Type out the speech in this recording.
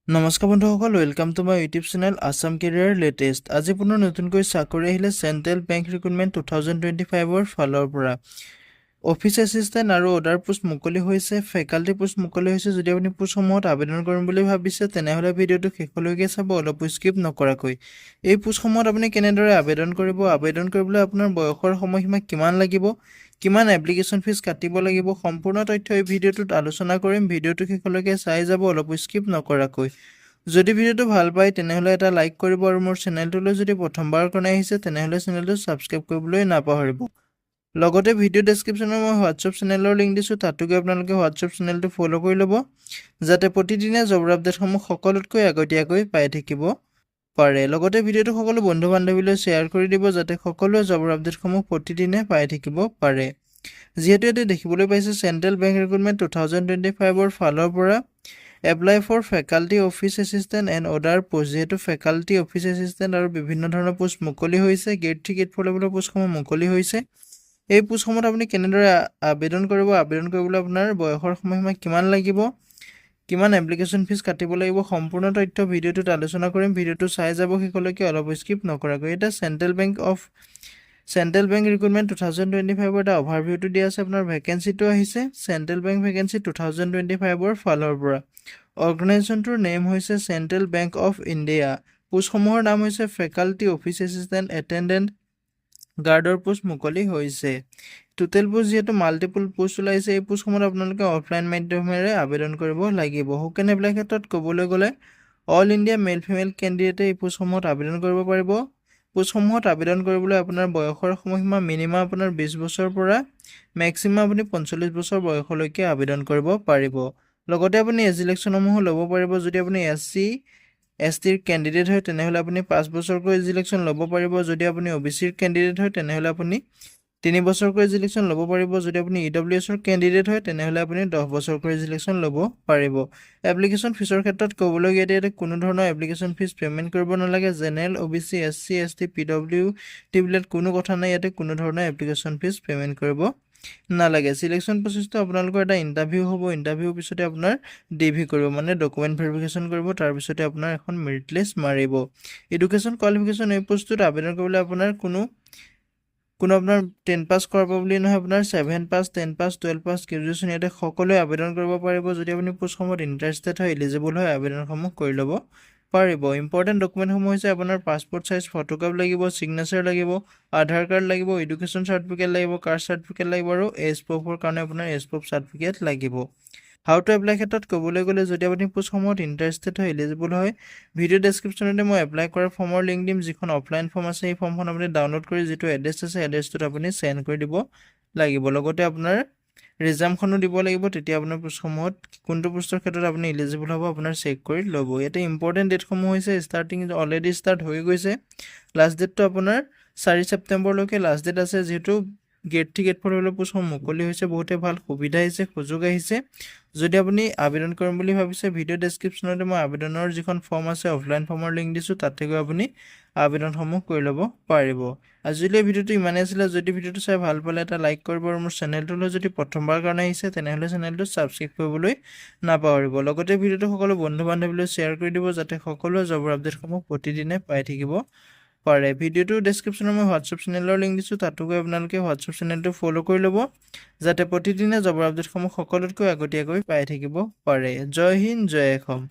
নমস্কাৰ বন্ধুসকল, welcome to my YouTube channel Assam career latest. আজি পুনৰ নতুনকৈ চাকৰি আহিলে চেন্ট্ৰেল বেংক ৰিক্ৰুটমেণ্ট 2025ৰ ফালৰ পৰা। অফিচ এছিষ্টেণ্ট আৰু অৰ্ডাৰ পোষ্ট মুকলি হৈছে, ফেকাল্টি পোষ্ট মুকলি হৈছে। যদি আপুনি পোষ্টসমূহত আবেদন কৰিম বুলি ভাবিছে তেনেহ'লে ভিডিঅ'টো শেষলৈকে চাব, অলপো স্কিপ নকৰাকৈ। এই পোষ্টসমূহত আপুনি কেনেদৰে আবেদন কৰিব, আবেদন কৰিবলৈ আপোনাৰ বয়সৰ সময়সীমা কিমান লাগিব, কিমান এপ্লিকেশ্যন ফিজ কাটিব লাগিব, সম্পূৰ্ণ তথ্য এই ভিডিঅ'টোত আলোচনা কৰিম। ভিডিঅ'টো শেষলৈকে চাই যাব, অলপো স্কিপ নকৰাকৈ। যদি ভিডিঅ'টো ভাল পায় তেনেহ'লে এটা লাইক কৰিব আৰু মোৰ চেনেলটোলৈ যদি প্ৰথমবাৰৰ কাৰণে আহিছে তেনেহ'লে চেনেলটো ছাবস্ক্ৰাইব কৰিবলৈ নাপাহৰিব। লগতে ভিডিঅ' ডেছক্ৰিপশ্যনত মই হোৱাটছআপ চেনেলৰ লিংক দিছোঁ, তাতো গৈ আপোনালোকে হোৱাটছআপ চেনেলটো ফ'ল' কৰি ল'ব, যাতে প্ৰতিদিনে জবৰ আপডেটসমূহ সকলোতকৈ আগতীয়াকৈ পাই থাকিব পাৰে। লগতে ভিডিঅ'টো সকলো বন্ধু বান্ধৱীলৈ শ্বেয়াৰ কৰি দিব, যাতে সকলোৱে জবৰ আপডেটসমূহ প্ৰতিদিনে পাই থাকিব পাৰে। যিহেতু ইয়াতে দেখিবলৈ পাইছে চেন্ট্ৰেল বেংক ৰিক্ৰুটমেণ্ট 2025ৰ ফালৰ পৰা apply for faculty office assistant and other post. যিহেতু ফেকাল্টি অফিচ এছিষ্টেণ্ট আৰু বিভিন্ন ধৰণৰ পোষ্ট মুকলি হৈছে, গ্ৰেড 3 গ্ৰেড 4 লেভেলৰ পোষ্টসমূহ মুকলি হৈছে। এই পোষ্টসমূহত আপুনি কেনেদৰে আবেদন কৰিব, আবেদন কৰিবলৈ আপোনাৰ বয়সৰ সময়সীমা কিমান লাগিব, কিমান এপ্লিকেশ্যন ফিজ কাটিব লাগিব, সম্পূৰ্ণ তথ্য ভিডিঅ'টোত আলোচনা কৰিম। ভিডিঅ'টো চাই যাব শেষলৈকে, অলপ স্কিপ নকৰাকৈ। এটা চেন্ট্ৰেল বেংক ৰিক্ৰুটমেণ্ট 2025ৰ এটা অভাৰভিউটো দিয়া আছে। আপোনাৰ ভেকেঞ্চিটো আহিছে চেন্ট্ৰেল বেংক ভেকেঞ্চি 2025ৰ ফালৰ পৰা। অৰ্গেনাইজেশ্যনটোৰ নেম হৈছে চেন্ট্ৰেল বেংক অফ ইণ্ডিয়া। পোষ্টসমূহৰ নাম হৈছে ফেকাল্টি অফিচ এছিষ্টেণ্ট, এটেণ্ডেণ্ট, গাৰ্ডৰ পোষ্ট মুকলি হৈছে। টোটেল পোষ্ট যিহেতু মাল্টিপল পোষ্ট ওলাইছে, এই পোষ্টসমূহত আপোনালোকে অফলাইন মাধ্যমেৰে আবেদন কৰিব লাগিব। হুকেন এপ্লাই ক্ষেত্ৰত ক'বলৈ গ'লে অল ইণ্ডিয়া মেল ফিমেল কেণ্ডিডেটে এই পোষ্টসমূহত আবেদন কৰিব পাৰিব। পোষ্টসমূহত আবেদন কৰিবলৈ আপোনাৰ বয়সৰ সময়সীমা মিনিমাম আপোনাৰ 20 বছৰৰ পৰা মেক্সিমাম আপুনি 45 বছৰ বয়সলৈকে আবেদন কৰিব পাৰিব। লগতে আপুনি এজ ইলেকশ্যনসমূহো ল'ব পাৰিব। যদি আপুনি SC/STৰ কেণ্ডিডেট হয় তেনেহ'লে আপুনি 5 বছৰকৈ এজ ইলেকশ্যন ল'ব পাৰিব। যদি আপুনি OBCৰ কেণ্ডিডেট হয় তেনেহ'লে আপুনি 3 বছৰকৈ এজ ইলেকশ্যন ল'ব পাৰিব। যদি আপুনি EWSৰ কেণ্ডিডেট হয় তেনেহ'লে আপুনি 10 বছৰকৈ এজ ইলেকশ্যন ল'ব পাৰিব। এপ্লিকেশ্যন ফিজৰ ক্ষেত্ৰত ক'বলৈ গ'লে ইয়াতে কোনো ধৰণৰ এপ্লিকেশ্যন ফিজ পে'মেণ্ট কৰিব নালাগে। জেনেৰেল, OBC, SC/ST, PWD বিলাক কোনো কথা নাই, ইয়াতে কোনো ধৰণৰ এপ্লিকেশ্যন ফিজ পে'মেণ্ট কৰিব নালাগে। চিলেকশ্যন প্ৰচেছটো আপোনালোকৰ এটা ইণ্টাৰভিউ হ'ব, ইণ্টাৰভিউৰ পিছতে আপোনাৰ DV কৰিব, মানে ডকুমেণ্ট ভেৰিফিকেশ্যন কৰিব, তাৰপিছতে আপোনাৰ এখন মেৰিট লিষ্ট মাৰিব। এডুকেশ্যন কোৱালিফিকেশ্যন এই পোষ্টটোত আবেদন কৰিবলৈ আপোনাৰ কোনো আপোনাৰ 10 পাছ কৰাব বুলি নহয়, আপোনাৰ 7 পাছ, 10 পাছ, 12 পাছ, গ্ৰেজুৱেশ্যন ইয়াতে সকলোৱে আবেদন কৰিব পাৰিব। যদি আপুনি পোষ্টসমূহত ইণ্টাৰেষ্টেড হয়, এলিজিবল হয়, আবেদনসমূহ কৰি ল'ব পাৰিব। ইম্পৰ্টেণ্ট ডকুমেণ্টসমূহ হৈছে আপোনাৰ পাছপৰ্ট চাইজ ফটোকপি লাগিব, ছিগনেচাৰ লাগিব, আধাৰ কাৰ্ড লাগিব, এডুকেশ্যন চাৰ্টিফিকেট লাগিব, কাষ্ট চাৰ্টিফিকেট লাগিব আৰু এজ প্ৰুফৰ কাৰণে আপোনাৰ এজ প্ৰুফ চাৰ্টিফিকেট লাগিব। হাউ টু এপ্লাই ক্ষেত্ৰত ক'বলৈ গ'লে যদি আপুনি পোষ্টসমূহত ইণ্টাৰেষ্টেড হয়, এলিজিবল হয়, ভিডিঅ' ডেছক্ৰিপশ্যনতে মই এপ্লাই কৰা ফৰ্মৰ লিংক দিম, যিখন অফলাইন ফৰ্ম আছে। সেই ফৰ্মখন আপুনি ডাউনলোড কৰি যিটো এড্ৰেছ আছে এড্ৰেছটোত আপুনি চেণ্ড কৰি দিব লাগিব। লগতে আপোনাৰ ৰিজামখনো দিব লাগিব, তেতিয়া আপোনাৰ পোষ্টসমূহত কোনটো পোষ্টৰ ক্ষেত্ৰত আপুনি এলিজিবল হ'ব আপোনাৰ চেক কৰি ল'ব। ইয়াতে ইম্পৰ্টেণ্ট ডেটসমূহ হৈছে ষ্টাৰ্টিং অলৰেডি ষ্টাৰ্ট হৈ গৈছে। লাষ্ট ডেটটো আপোনাৰ 4 ছেপ্টেম্বৰলৈকে লাষ্ট ডেট আছে। যিহেতু গ্ৰেড 3 গ্ৰেড 4 লেভেলৰ পোষ্টসমূহ মুকলি হৈছে, বহুতে ভাল সুবিধা আহিছে, সুযোগ আহিছে। যদি আপুনি আবেদন কৰিম বুলি ভাবিছে, ভিডিঅ' ডেছক্ৰিপশ্যনতে মই আবেদনৰ যিখন ফৰ্ম আছে অফলাইন ফৰ্মৰ লিংক দিছোঁ, তাতে গৈ আপুনি আবেদনসমূহ কৰি ল'ব পাৰিব। আজিলৈ ভিডিঅ'টো ইমানেই আছিলে। যদি ভিডিঅ'টো চাই ভাল পালে এটা লাইক কৰিব আৰু মোৰ চেনেলটোলৈ যদি প্ৰথমবাৰ কাৰণে আহিছে তেনেহ'লে চেনেলটো ছাবস্ক্ৰাইব কৰিবলৈ নাপাহৰিব। লগতে ভিডিঅ'টো সকলো বন্ধু বান্ধৱীলৈ শ্বেয়াৰ কৰি দিব, যাতে সকলোৱে জবৰ আপডেটসমূহ প্ৰতিদিনে পাই থাকিব পাৰে। ভিডিঅ'টো ডেছক্ৰিপশ্যনত মই হোৱাটছআপ চেনেলৰ লিংক দিছোঁ, তাতো গৈ আপোনালোকে হোৱাটছআপ চেনেলটো ফ'ল' কৰি ল'ব, যাতে প্ৰতিদিনে জবৰ আপডেটসমূহ সকলোতকৈ আগতীয়াকৈ পাই থাকিব পাৰে। জয় হিন্দ, জয় অসম।